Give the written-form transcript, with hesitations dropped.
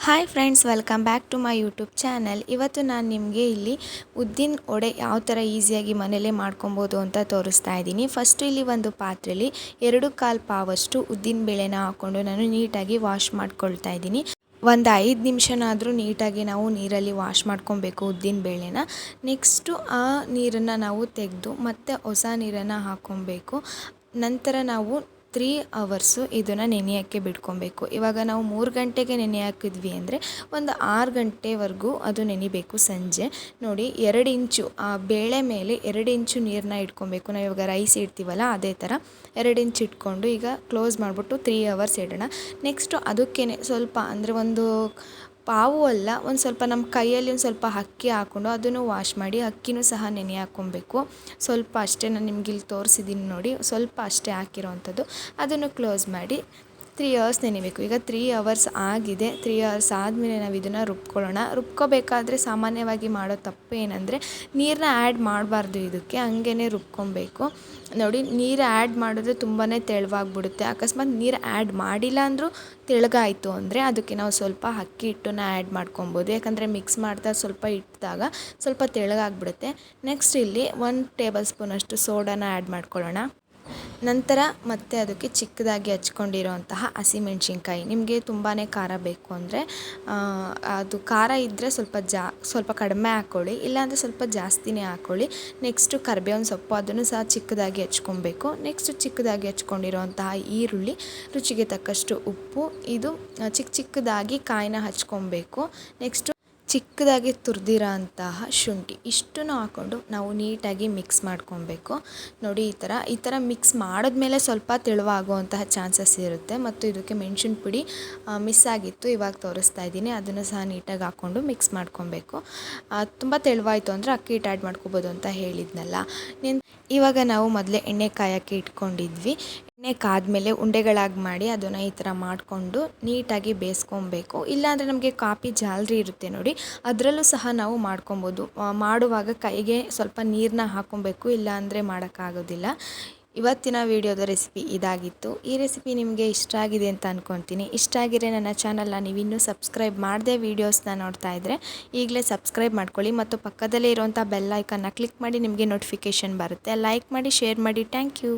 Hi friends, welcome back to my YouTube channel. ಇವತ್ತು ನಾನು ನಿಮಗೆ ಇಲ್ಲಿ ಉದ್ದಿನ ವಡೆ ಯಾವ ಥರ ಈಸಿಯಾಗಿ ಮನೇಲೇ ಮಾಡ್ಕೊಬೋದು ಅಂತ ತೋರಿಸ್ತಾ ಇದ್ದೀನಿ. ಫಸ್ಟು ಇಲ್ಲಿ ಒಂದು ಪಾತ್ರೆಯಲ್ಲಿ 2/4 ಪಾವಷ್ಟು ಉದ್ದಿನ ಬೇಳೆನ ಹಾಕ್ಕೊಂಡು ನಾನು ನೀಟಾಗಿ ವಾಶ್ ಮಾಡ್ಕೊಳ್ತಾ ಇದ್ದೀನಿ. ಒಂದು 5 ನಿಮಿಷನಾದರೂ ನೀಟಾಗಿ ನಾವು ನೀರಲ್ಲಿ ವಾಶ್ ಮಾಡ್ಕೊಬೇಕು ಉದ್ದಿನ ಬೇಳೆನ. ನೆಕ್ಸ್ಟು ಆ ನೀರನ್ನು ನಾವು ತೆಗೆದು ಮತ್ತೆ ಹೊಸ ನೀರನ್ನು ಹಾಕ್ಕೊಬೇಕು. ನಂತರ ನಾವು 3 ಅವರ್ಸು ಇದನ್ನು ನೆನೆಯೋಕ್ಕೆ ಬಿಟ್ಕೊಬೇಕು. ಇವಾಗ ನಾವು 3 ಗಂಟೆಗೆ ನೆನೆ ಹಾಕಿದ್ವಿ ಅಂದರೆ ಒಂದು 6 ಗಂಟೆವರೆಗೂ ಅದು ನೆನಿಬೇಕು. ಸಂಜೆ ನೋಡಿ 2 ಇಂಚು ಆ ಬೇಳೆ ಮೇಲೆ 2 ಇಂಚು ನೀರನ್ನ ಇಟ್ಕೊಬೇಕು. ನಾವು ಇವಾಗ ರೈಸ್ ಇಡ್ತೀವಲ್ಲ ಅದೇ ಥರ 2 ಇಂಚು ಇಟ್ಕೊಂಡು ಈಗ ಕ್ಲೋಸ್ ಮಾಡಿಬಿಟ್ಟು 3 ಅವರ್ಸ್ ಇಡೋಣ. ನೆಕ್ಸ್ಟು ಅದಕ್ಕೇ ಸ್ವಲ್ಪ ಅಂದರೆ ಒಂದು ಪಾವು ಅಲ್ಲ, ಒಂದು ಸ್ವಲ್ಪ ನಮ್ಮ ಕೈಯಲ್ಲಿ ಒಂದು ಸ್ವಲ್ಪ ಅಕ್ಕಿ ಹಾಕ್ಕೊಂಡು ಅದನ್ನು ವಾಶ್ ಮಾಡಿ ಅಕ್ಕಿನೂ ಸಹ ನೆನೆ ಹಾಕ್ಕೊಬೇಕು. ಸ್ವಲ್ಪ ಅಷ್ಟೇ, ನಾನು ನಿಮ್ಗೆ ಇಲ್ಲಿ ತೋರಿಸಿದ್ದೀನಿ ನೋಡಿ, ಸ್ವಲ್ಪ ಅಷ್ಟೇ ಹಾಕಿರೋವಂಥದ್ದು. ಅದನ್ನು ಕ್ಲೋಸ್ ಮಾಡಿ 3 ಅವರ್ಸ್ ನೆನೆಬೇಕು. ಈಗ 3 ಅವರ್ಸ್ ಆಗಿದೆ. 3 ಅವರ್ಸ್ ಆದಮೇಲೆ ನಾವು ಇದನ್ನು ರುಬ್ಕೊಳ್ಳೋಣ. ರುಬ್ಕೋಬೇಕಾದ್ರೆ ಸಾಮಾನ್ಯವಾಗಿ ಮಾಡೋ ತಪ್ಪು ಏನಂದರೆ ನೀರನ್ನ ಆ್ಯಡ್ ಮಾಡಬಾರ್ದು, ಇದಕ್ಕೆ ಹಂಗೇ ರುಬ್ಕೊಬೇಕು. ನೋಡಿ, ನೀರು ಆ್ಯಡ್ ಮಾಡಿದ್ರೆ ತುಂಬಾ ತೆಳುವಾಗ್ಬಿಡುತ್ತೆ. ಅಕಸ್ಮಾತ್ ನೀರು ಆ್ಯಡ್ ಮಾಡಿಲ್ಲ ಅಂದರೂ ತೆಳ್ಳಗಾಯಿತು ಅಂದರೆ ಅದಕ್ಕೆ ನಾವು ಸ್ವಲ್ಪ ಅಕ್ಕಿ ಹಿಟ್ಟನ್ನ ಆ್ಯಡ್ ಮಾಡ್ಕೊಬೋದು. ಯಾಕಂದರೆ ಮಿಕ್ಸ್ ಮಾಡ್ತಾ ಸ್ವಲ್ಪ ಇಟ್ಟಾಗ ಸ್ವಲ್ಪ ತೆಳ್ಳಗಾಗ್ಬಿಡುತ್ತೆ. ನೆಕ್ಸ್ಟ್ ಇಲ್ಲಿ 1 ಟೇಬಲ್ ಸ್ಪೂನಷ್ಟು ಸೋಡಾನ ಆ್ಯಡ್ ಮಾಡ್ಕೊಳ್ಳೋಣ. ನಂತರ ಮತ್ತೆ ಅದಕ್ಕೆ ಚಿಕ್ಕದಾಗಿ ಹಚ್ಕೊಂಡಿರೋಂತಹ ಹಸಿಮೆಣ್ಸಿನ್ಕಾಯಿ, ನಿಮಗೆ ತುಂಬಾ ಖಾರ ಬೇಕು ಅಂದರೆ ಅದು ಖಾರ ಇದ್ದರೆ ಸ್ವಲ್ಪ ಕಡಿಮೆ ಹಾಕ್ಕೊಳ್ಳಿ, ಇಲ್ಲಾಂದರೆ ಸ್ವಲ್ಪ ಜಾಸ್ತಿನೇ ಹಾಕ್ಕೊಳ್ಳಿ. ನೆಕ್ಸ್ಟು ಕರಿಬೇವಿನ ಸೊಪ್ಪು, ಅದನ್ನು ಸಹ ಚಿಕ್ಕದಾಗಿ ಹಚ್ಕೊಬೇಕು. ನೆಕ್ಸ್ಟು ಚಿಕ್ಕದಾಗಿ ಹಚ್ಕೊಂಡಿರೋಂತಹ ಈರುಳ್ಳಿ, ರುಚಿಗೆ ತಕ್ಕಷ್ಟು ಉಪ್ಪು, ಇದು ಚಿಕ್ಕದಾಗಿ ಕಾಯಿನ ಹಚ್ಕೊಬೇಕು. ನೆಕ್ಸ್ಟು ಚಿಕ್ಕದಾಗಿ ತುರಿದಿರೋ ಅಂತಹ ಶುಂಠಿ, ಇಷ್ಟನ್ನು ಹಾಕ್ಕೊಂಡು ನಾವು ನೀಟಾಗಿ ಮಿಕ್ಸ್ ಮಾಡ್ಕೊಬೇಕು. ನೋಡಿ, ಈ ಥರ ಮಿಕ್ಸ್ ಮಾಡಿದ್ಮೇಲೆ ಸ್ವಲ್ಪ ತೆಳುವಾಗುವಂತಹ ಚಾನ್ಸಸ್ ಇರುತ್ತೆ. ಮತ್ತು ಇದಕ್ಕೆ ಮೆಣಸಿನ ಪುಡಿ ಮಿಸ್ ಆಗಿತ್ತು, ಇವಾಗ ತೋರಿಸ್ತಾ ಇದ್ದೀನಿ. ಅದನ್ನು ಸಹ ನೀಟಾಗಿ ಹಾಕ್ಕೊಂಡು ಮಿಕ್ಸ್ ಮಾಡ್ಕೊಬೇಕು. ತುಂಬ ತೆಳುವಾಯಿತು ಅಂದರೆ ಅಕ್ಕಿ ಹಿಟ್ಟು ಆ್ಯಡ್ ಮಾಡ್ಕೊಬೋದು ಅಂತ ಹೇಳಿದ್ನಲ್ಲ. ಇವಾಗ ನಾವು ಮೊದಲೇ ಎಣ್ಣೆ ಕಾಯೋಕ್ಕೆ ಇಟ್ಕೊಂಡಿದ್ವಿ. ಎಣ್ಣೆ ಕಾದ್ಮೇಲೆ ಉಂಡೆಗಳಾಗಿ ಮಾಡಿ ಅದನ್ನು ಈ ಥರ ಮಾಡಿಕೊಂಡು ನೀಟಾಗಿ ಬೇಯಿಸ್ಕೊಬೇಕು. ಇಲ್ಲಾಂದರೆ ನಮಗೆ ಕಾಪಿ ಜಾಲರಿ ಇರುತ್ತೆ ನೋಡಿ, ಅದರಲ್ಲೂ ಸಹ ನಾವು ಮಾಡ್ಕೊಬೋದು. ಮಾಡುವಾಗ ಕೈಗೆ ಸ್ವಲ್ಪ ನೀರನ್ನ ಹಾಕ್ಕೊಬೇಕು, ಇಲ್ಲಾಂದರೆ ಮಾಡೋಕ್ಕಾಗೋದಿಲ್ಲ. ಇವತ್ತಿನ ವಿಡಿಯೋದ ರೆಸಿಪಿ ಇದಾಗಿತ್ತು. ಈ ರೆಸಿಪಿ ನಿಮಗೆ ಇಷ್ಟ ಆಗಿದೆ ಅಂತ ಅಂದ್ಕೊತೀನಿ. ಇಷ್ಟ ಆಗಿದ್ರೆ ನನ್ನ ಚಾನಲ್ನ ನೀವಿನ್ನೂ ಸಬ್ಸ್ಕ್ರೈಬ್ ಮಾಡದೆ ವೀಡಿಯೋಸ್ನ ನೋಡ್ತಾ ಇದ್ದರೆ ಈಗಲೇ ಸಬ್ಸ್ಕ್ರೈಬ್ ಮಾಡ್ಕೊಳ್ಳಿ ಮತ್ತು ಪಕ್ಕದಲ್ಲೇ ಇರುವಂಥ ಬೆಲ್ ಐಕನ್ನ ಕ್ಲಿಕ್ ಮಾಡಿ, ನಿಮಗೆ ನೋಟಿಫಿಕೇಷನ್ ಬರುತ್ತೆ. ಲೈಕ್ ಮಾಡಿ, ಶೇರ್ ಮಾಡಿ. Thank you.